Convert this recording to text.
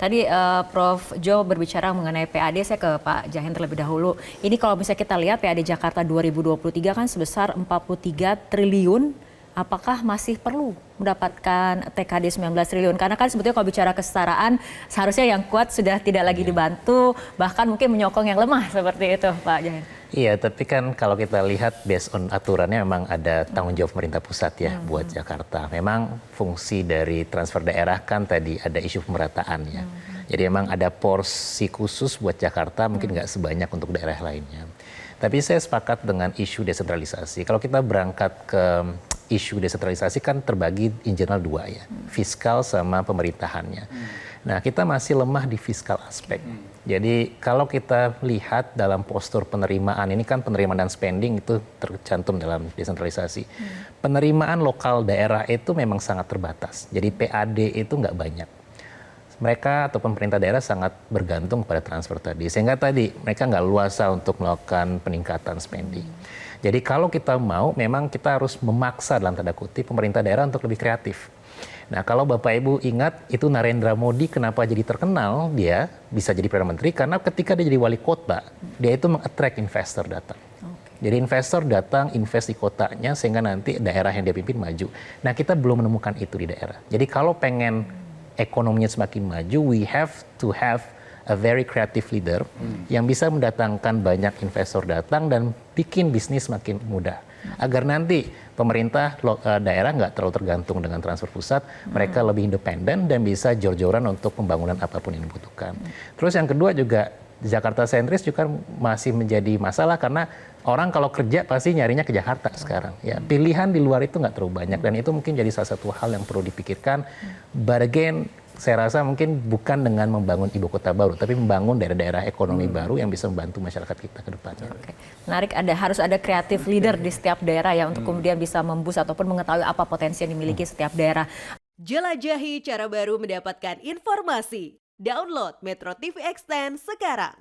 Tadi Prof. Jo berbicara mengenai PAD, saya ke Pak Jahin terlebih dahulu. Ini kalau misalnya kita lihat PAD Jakarta 2023 kan sebesar 43 triliun. Apakah masih perlu mendapatkan TKD 19 triliun? Karena kan sebetulnya kalau bicara kesetaraan, seharusnya yang kuat sudah tidak lagi dibantu, bahkan mungkin menyokong yang lemah seperti itu, Pak Jahin. Iya, tapi kan kalau kita lihat based on aturannya memang ada tanggung jawab pemerintah pusat ya buat Jakarta. Memang fungsi dari transfer daerah kan tadi ada isu pemerataan ya. Jadi memang ada porsi khusus buat Jakarta, mungkin nggak sebanyak untuk daerah lainnya. Tapi saya sepakat dengan isu desentralisasi. Kalau kita berangkat ke isu desentralisasi kan terbagi in general dua ya, fiskal sama pemerintahannya. Nah, kita masih lemah di fiskal aspek. Jadi kalau kita lihat dalam postur penerimaan, ini kan penerimaan dan spending itu tercantum dalam desentralisasi. Penerimaan lokal daerah itu memang sangat terbatas. Jadi PAD itu nggak banyak. Mereka ataupun pemerintah daerah sangat bergantung pada transfer tadi. Sehingga tadi mereka nggak luasa untuk melakukan peningkatan spending. Jadi kalau kita mau, memang kita harus memaksa dalam tanda kutip pemerintah daerah untuk lebih kreatif. Nah, kalau Bapak Ibu ingat, itu Narendra Modi kenapa jadi terkenal, dia bisa jadi Perdana Menteri, karena ketika dia jadi wali kota, dia itu meng-attract investor datang. Jadi investor datang, invest di kotanya, sehingga nanti daerah yang dia pimpin maju. Nah, kita belum menemukan itu di daerah. Jadi kalau pengen ekonominya semakin maju, we have to have a very creative leader yang bisa mendatangkan banyak investor datang dan bikin bisnis semakin mudah. Agar nanti pemerintah daerah nggak terlalu tergantung dengan transfer pusat, mereka lebih independen dan bisa jor-joran untuk pembangunan apapun yang dibutuhkan. Terus yang kedua juga, Jakarta sentris juga masih menjadi masalah karena orang kalau kerja pasti nyarinya ke Jakarta sekarang. Ya, pilihan di luar itu nggak terlalu banyak dan itu mungkin jadi salah satu hal yang perlu dipikirkan. But again, saya rasa mungkin bukan dengan membangun ibu kota baru, tapi membangun daerah-daerah ekonomi baru yang bisa membantu masyarakat kita ke depannya. Oke. Menarik, harus ada kreatif leader di setiap daerah ya untuk kemudian bisa memboost ataupun mengetahui apa potensi yang dimiliki setiap daerah. Jelajahi cara baru mendapatkan informasi. Download Metro TV Extend sekarang.